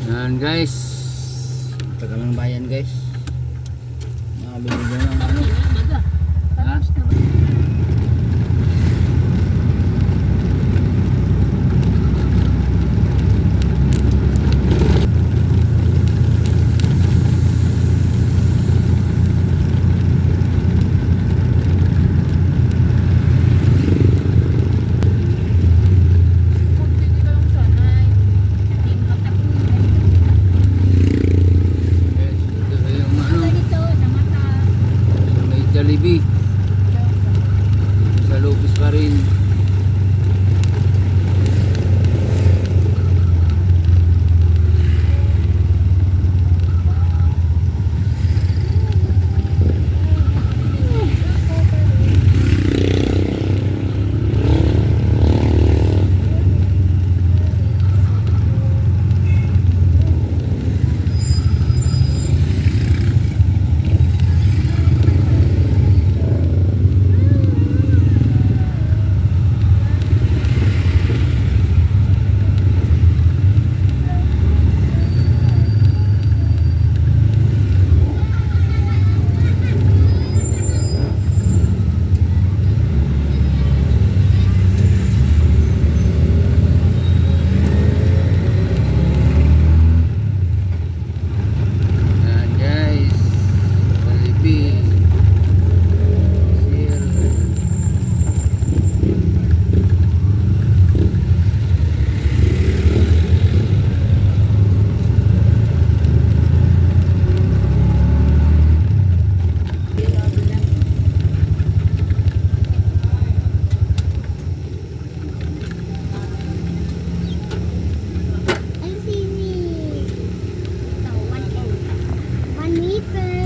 Yan guys, tagal ng bayan guys. Nakabili dyan ng ano. Ha? Jollibee sa Lopez pa rin.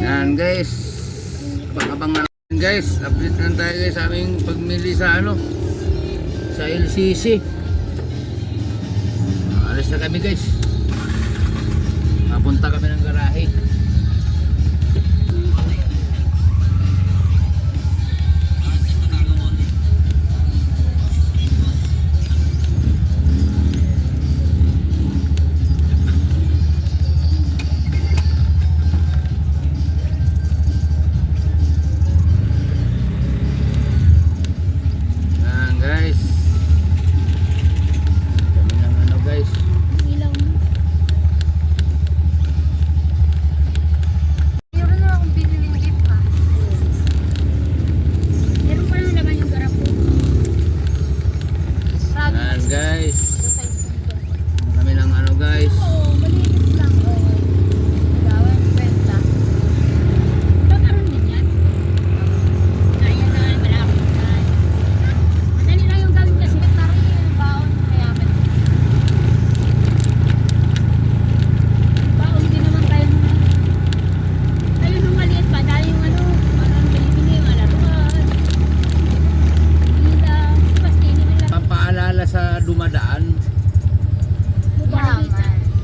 Yan guys, abang-abangan guys, update lang tayo guys sa aming pagmili sa ano, sa LCC. Alis na kami guys, papunta kami ng garahe.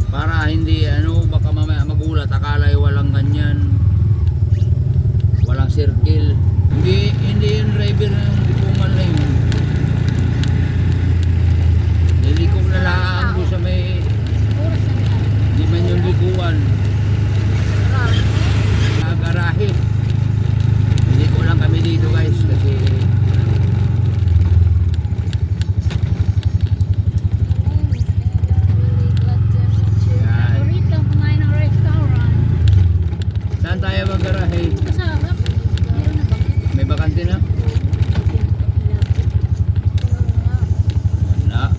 Para hindi ano, baka mamaya magulat akala walang ganyan, walang circle. Hindi yung driver ng bukungan na yun, nilikom na lang doon sa may di man yung bukuan sa garahe. Hindi ko lang kami dito guys kasi tayo mag-garahe. May bakante na? Wala.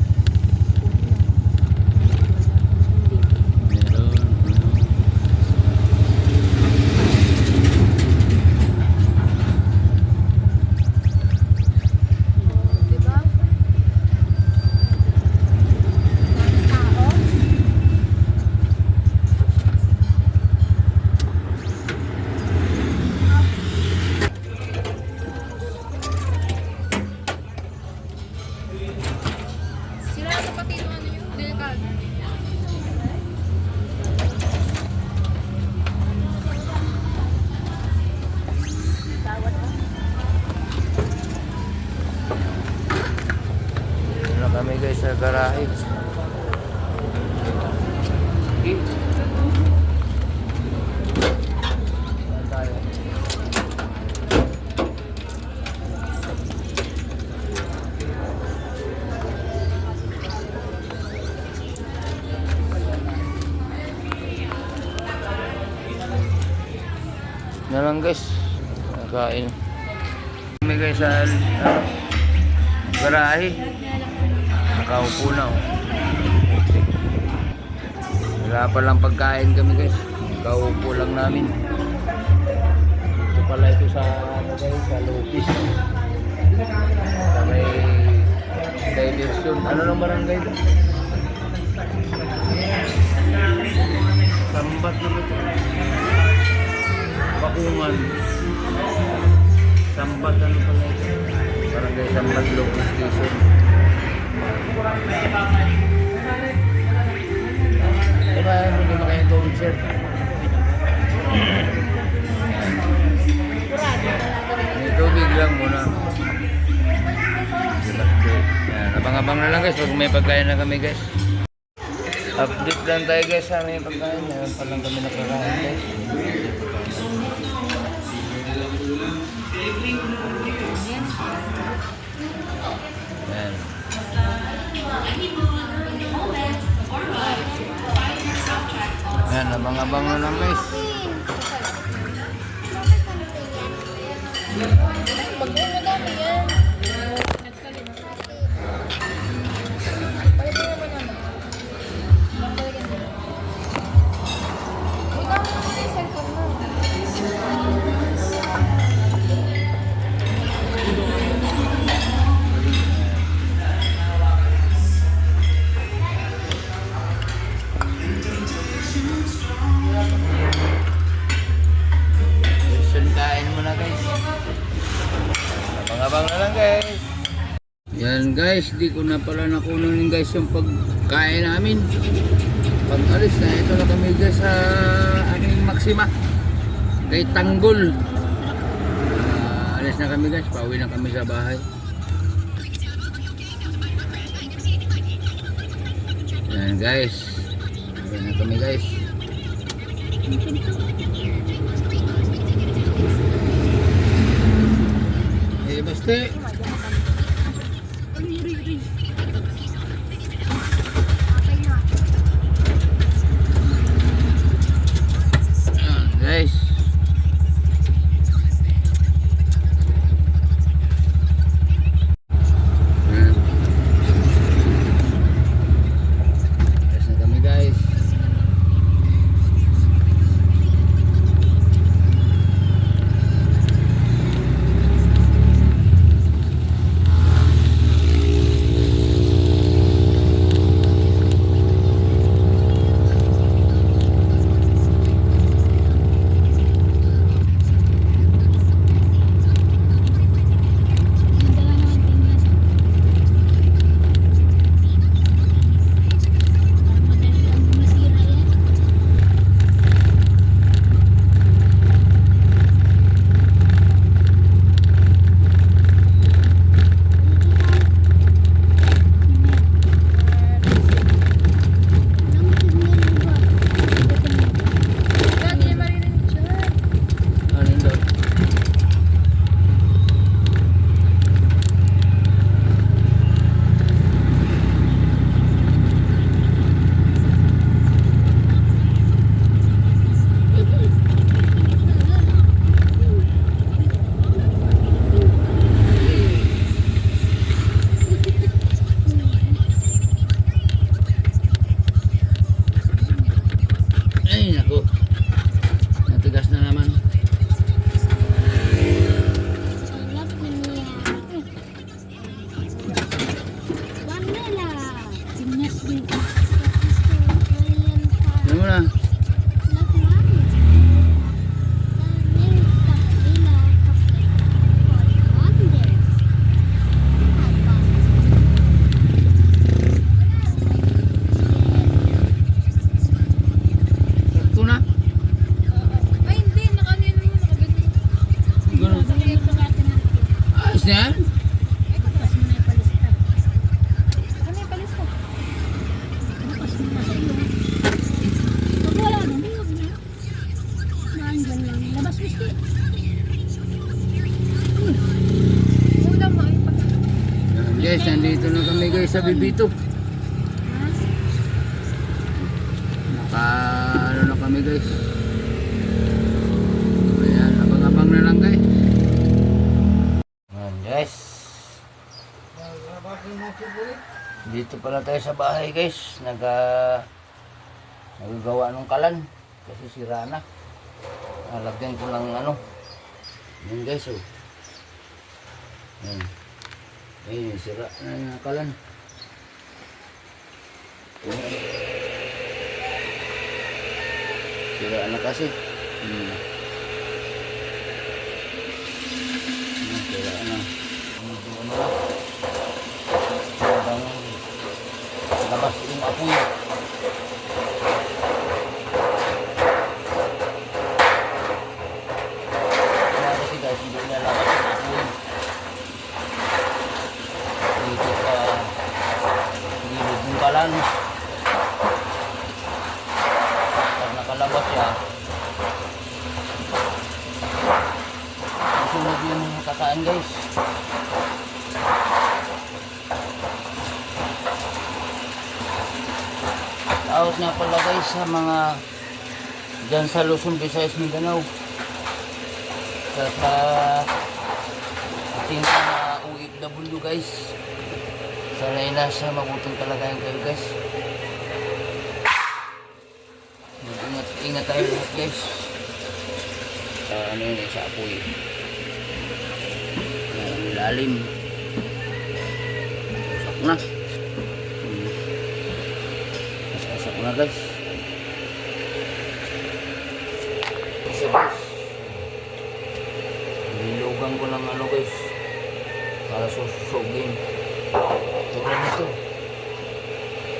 na lang guys. Kain. Kami guys sa garahe. Nakaupo na oh. Wala pa lang pagkain kami guys. Nakaupo lang namin. Ito pala ito sa guys, sa Lopis. Sa may diversion. Ano nang barangay ito? Sambat naman ito. Bakungan. Sambat ano pala ito? Barangay Sambat Lopis Station. Diba, hindi makaya tubig sir. May tubig lang muna. Yan, abang-abang na lang guys pag may pagkain na kami guys. Update lang tayo guys sa aming pagkain. Meron pa lang kami nakakain guys. Yan. Yan, abang-abang na lang guys. Bago na dami yan. Palitin naman naman. Palitin naman. Ikaw naman yung cellphone mo. Kain muna guys. Abang-abang na lang guys. Yan guys, di ko na pala nakunan guys yung pagkain namin. Pag alis na ito na kami guys sa aming Maxima. Kay Tanggol. Alis na kami guys, pauwi na kami sa bahay. Yan guys. Pauwi na kami guys. Basta guys. Guys na kami guys. Ay naku. Natigas na naman. Ano mo na? Sakto na? Ay, hindi. Nakaganyan mo. Nakaganyan. Ganun. Ayos na yan? Ay, bukas mo na yung palista. Ano yung palista? Bukas mo na sa iyo. Pag wala na, biyog na. Naandyan lang. Labas whisky. Muna mo ay pag... Yan, guys, nandito na kami guys sa Bibito. Ano na kami guys. Ayan, Paalam na lang guys. Ayan guys. Dito pala tayo sa bahay guys. Nagagawa ng kalan. Kasi sira na. Lagyan ko lang ano. Ayan guys oh. Ayan. Ayan sira na yung kalan. Sira na kasi. Sira na. Medyo ano na. Parang labas yung apoy. Kaya kasi guys, hindi niya labas yung apoy. Dito sa gilid ng kalan. Pag nakalabas siya, sunod yung kakaan guys. Out nga pala guys sa mga dyan sa Luzon, Visayas, Mindanao. Sa ating mga OFW guys. Sana'y nasa mabuting kalagayan kayo guys. Ingat tayo lahat guys. Ano yun sa apoy. Lalim. Sak na. Sak na guys. Isa guys. Nilugan ko ng ano guys. Para susugin. Tulad nito.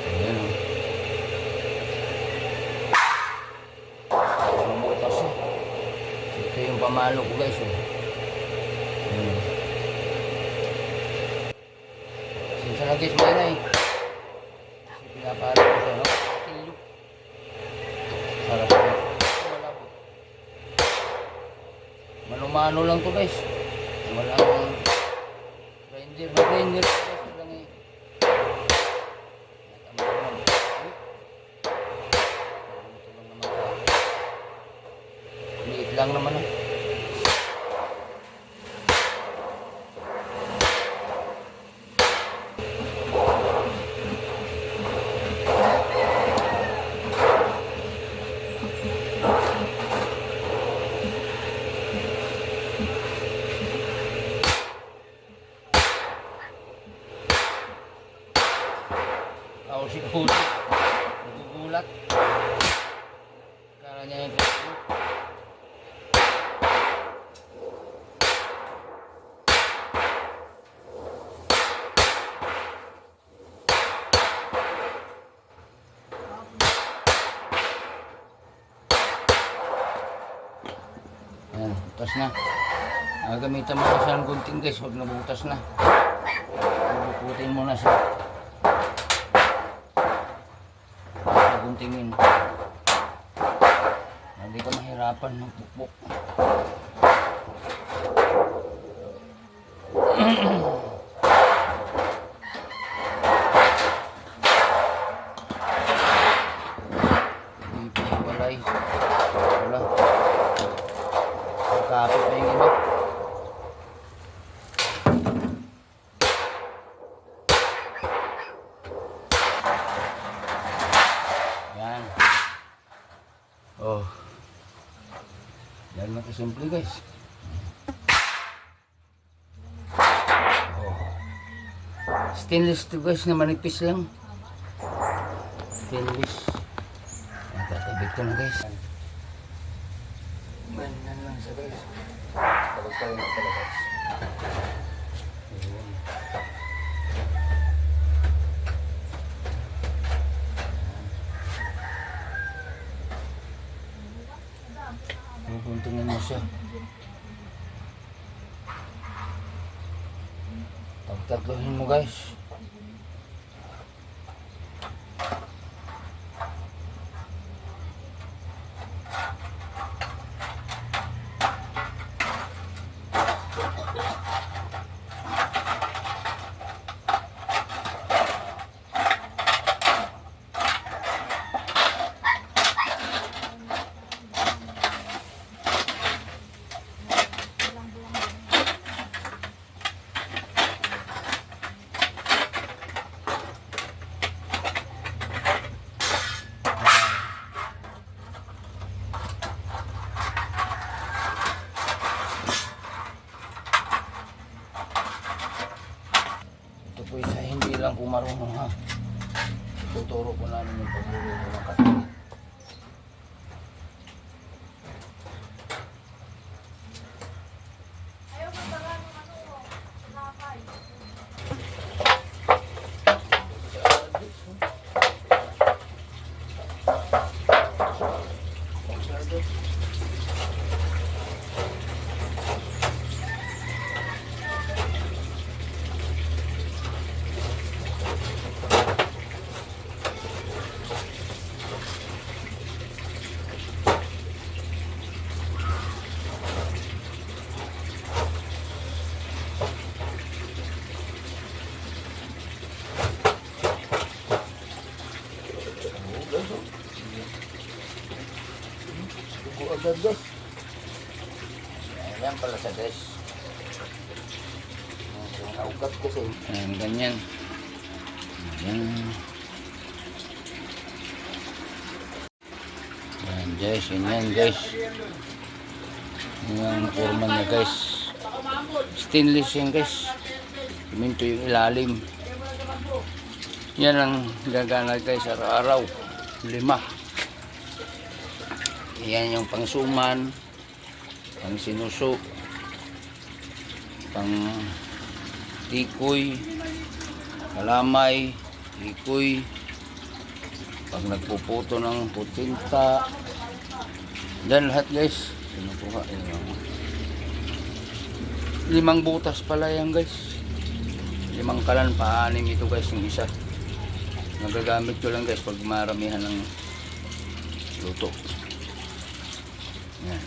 Ayan o. Butas eh. Ito yung pamalo ko guys oh. Sinsa na guys may na eh. Kasi pinapalo ko siya no. Tilyo. Sarap na. Wala po. Mano-mano lang to guys. Walang grinder. Mag-grinder guys lang eh. Liit lang naman ah. Si Kulit nagugulat. Kala niya yung Facebook. Ayan, butas na. Gamitan mo na siya ng gunting guys. Huwag nabutas na. Bubukutin mo na siya. Tingin hindi ka mahirapan ng pukpok. Hindi pinapalay wala kapit na yung iba. Oh. Yan lang kasimple guys. Oh. Stainless to guys na manipis lang. Stainless. Tatabig ko na guys. Ganyan lang siya guys. Tapos tayo na pala guys. Pupuntingin mo siya. Pagtatlohin mo guys. po marunong ha. Tuturo ko namin yung pagluluto ng katulit. Agad guys. Ayan pala sa guys. Naugat kasi. Ayan ganyan. Ayan. Ayan guys. Yan guys. Yung forma niya guys. Stainless yan guys. Minto yung ilalim. Yan ang gagana guys araw-araw. 5. Yan yung pangsuman, pang sinuso, pang tikoy, kalamay, tikoy, pag nagpuputo ng putinta. Yan lahat guys. Sinukuha. 5 butas pala yan guys. 5 kalan pa, 6 ito guys yung isa. Nagagamit ko lang guys pag maramihan ng luto. Yan.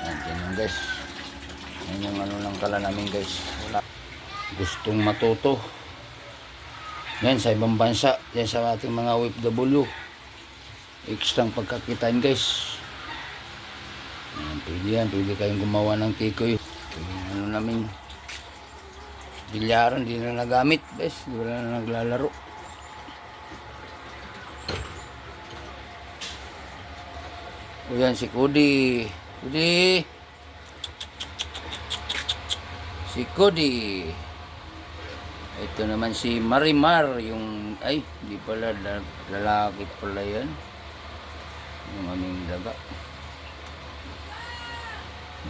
Yan guys. Yan yung ano lang kala namin guys. Gustong matuto. Yan sa ibang bansa. Yan sa ating mga OFW. Ekstrang pagkakitaan guys. Yan. Pwede kayong gumawa ng tikoy. Ano namin. Bilyaran. Di na nagamit guys. Di na naglalaro. O yan si Cody. Si Cody. Ito naman si Marimar. Yung, ay, di pala, lalaki pala yan. Yung aming daga.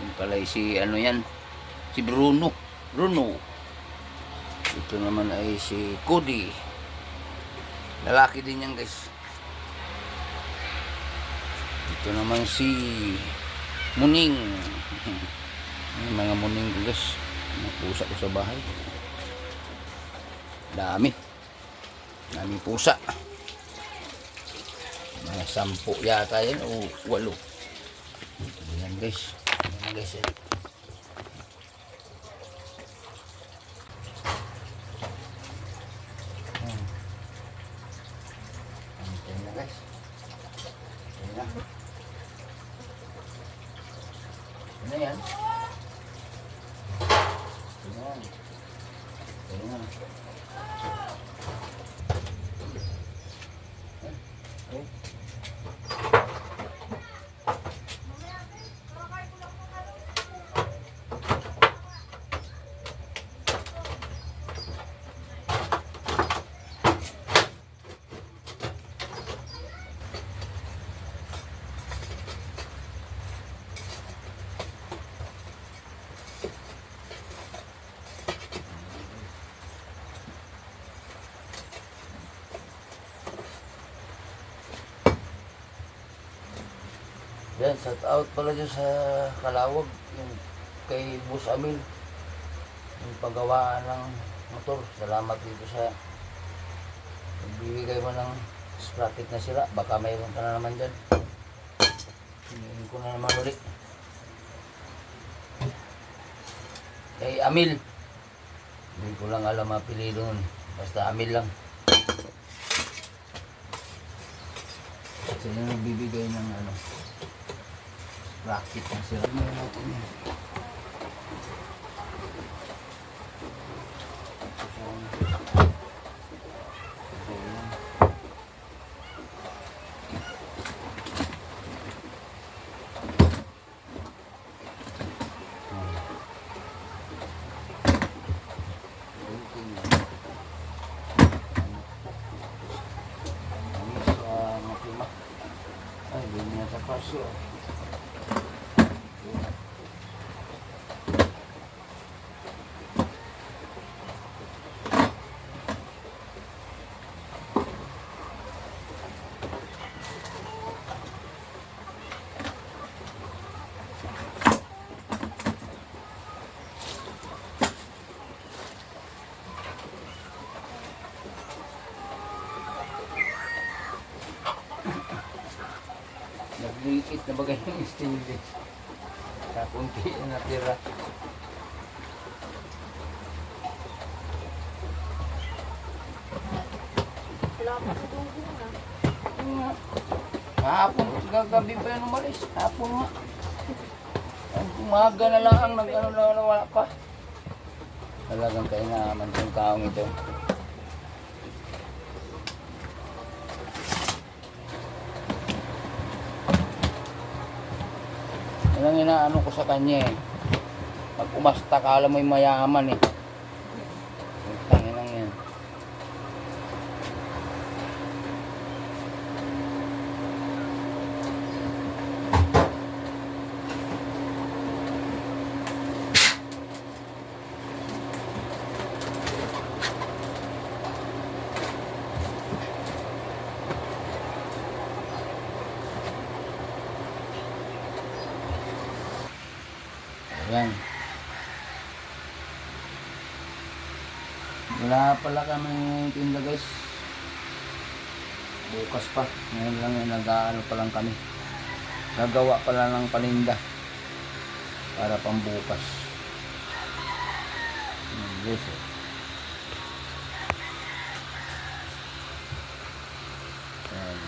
Yung pala si, ano yan, si Bruno. Ito naman ay si Cody. Lalaki din yan guys. Ito naman si Muning. May mga muning guys. Mga pusa ko sa bahay. Dami pusa. Mga 10 yata yan o 8. Ayan guys. Ayan guys. Ayan guys. Ayan. Ano yan? Ayan. Ayan. Okay. Yan, shout out pala dyan sa Kalawag, yung kay Boss Amil, yung paggawaan ng motor. Salamat dito sa nagbibigay mo ng sprocket na sila. Baka mayroon ka na naman dyan. Hinihin ko na naman ulit. Kay Amil, hindi ko lang alam apelido nun. Basta Amil lang. Sila nagbibigay ng ano, rocket na sila. Ano natin yan? Sa paso. Naglikit na bagay yung stainless. Sa kunti na natira. Wala pa sa tubo na. Hapon, gagabi pa yan umalis. Hapon nga. Ang umaga na lang, nag-ano na wala pa. Talagang kainaman yung taong ito. Yan ang inaano ko sa kanya eh. Pag umasta ka, alam mo yung mayaman eh. Tangin lang yan. Ayan. Wala pala kami tinda guys. Bukas pa. Ngayon lang yung nag-aano pa lang kami. Gagawa pala ng paninda. Para pambukas. Yes eh. Ayan.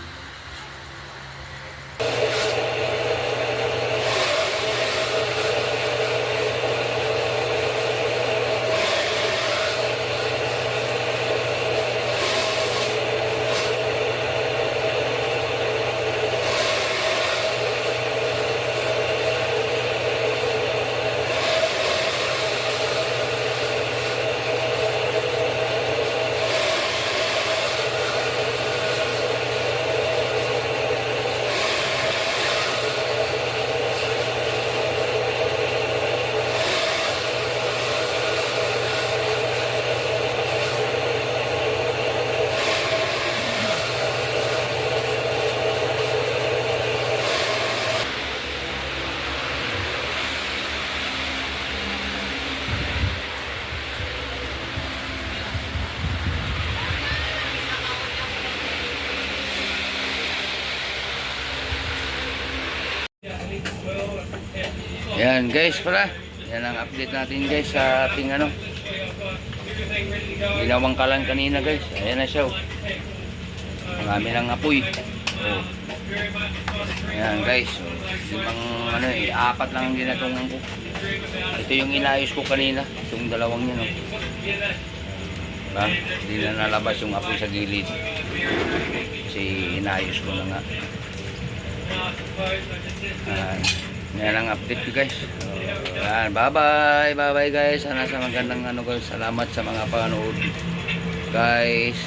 Yan guys pala. Yan ang update natin guys sa ating ano. Ginawang kalan kanina guys. Ayan na siya. Oh. Marami ng apoy. Oh. Ayan guys. Oh. Limang ano eh. 4 lang ang ginatong ko. Ito yung inayos ko kanina. Itong dalawang yan. Oh. Diba? Hindi na nalabas yung apoy sa gilid. Kasi inayos ko na nga. Yan ang update ko guys. Bye bye. Bye bye guys. Sana sa magandang ano guys. Salamat sa mga panood guys.